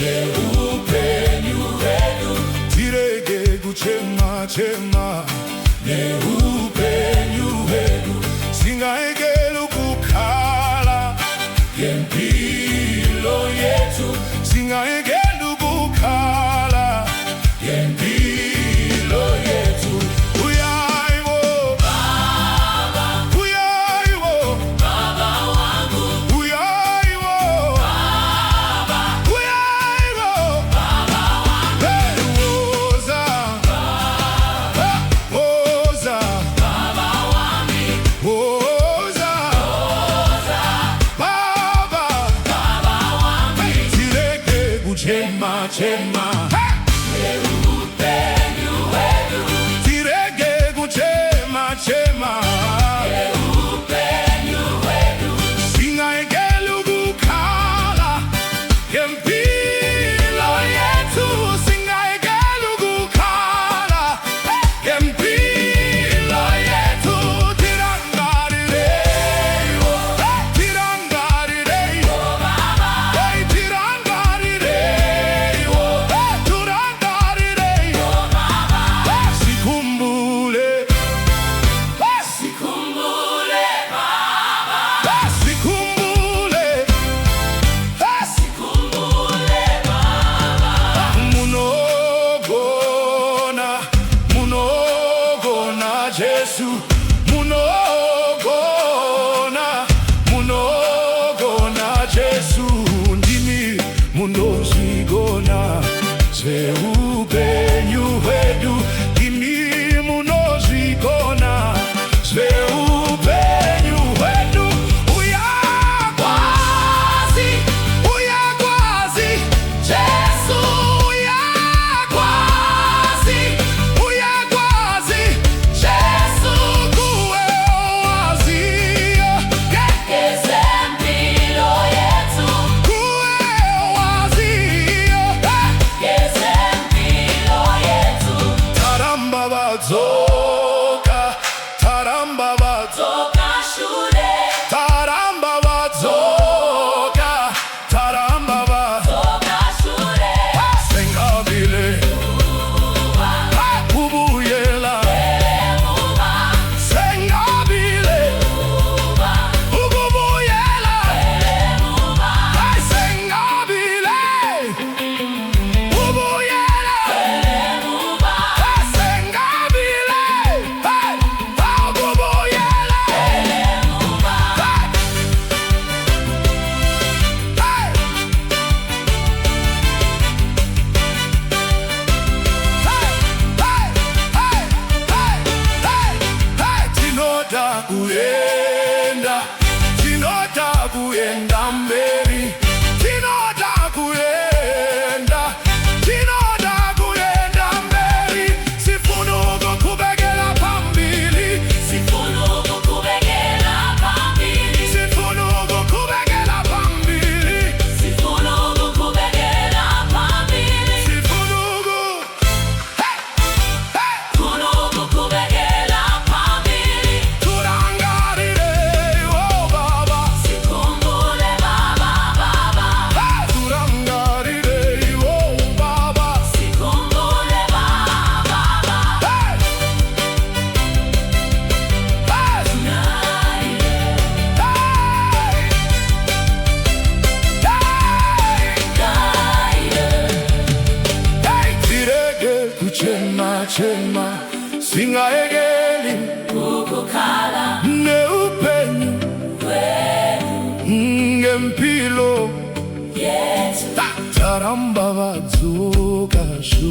Neupenyu wetu, tirege kuchema chema. neupenyu wetu, Singaekela ukukhala ngempilo yethu, singaekela ukukhala ngempilo yethu. uyayibo Baba, uyayibo Baba wangu, uyayibo Baba, uyayibo Baba wangu, Hey, woza woza Baba wami, woza baba Baba wami, tirege kuchema chema. neupenyu wetu, Tirege kuchema chema. neupenyu wetu, Singaekela ukukhala ngempilo yethu. Singaekela ukukhala ngempilo yethu. Tirangarireyo, tirangarireyo, hey, tirangarireyo, turangarireyo. Sikhumbule, sikhumbule Baba, sikhumbule, sikhumbule Baba, munogona, munogona Jesu, munogona, munogona Jesu, ndimi munozigona zveupenyu hwedu, ndimi munozigona zveupenyu hwedu. Uyakwazi, uyakwazi Jesu, uyakwazi, uyakwazi Jesu, kuwe owaziyo, ngezempilo yethu, kuwe owaziyo. ngezempilo yethu, Taramba badzoka, taramba badzoka, tokashure, taramba badzoka, taramba badzoka. tokashure, Sengabile ubuyela, emuva, sengabile ubuyela, emuva, sengabile ubuyela, emuva, sengabile ubuyela. emuva, Tinoda kuenda, tinoda kuenda mberi, tinoda kuenda, tinoda kuenda mberi. Sifuna ukukubekela phambili, sifuna ukukubekela phambili, sifuna ukukubekela phambili, sifuna ukukubekela phambili, sifuna sifuna ukukubekela phambili, turangarire, oh Baba, sikhumbule Baba, Baba, turangarire, oh Baba. sikhumbule Baba, Baba, Tirege kuchema chema, singaekeli ukukhala neupenyu wetu ngempilo. yethu, Taramba badzoka shu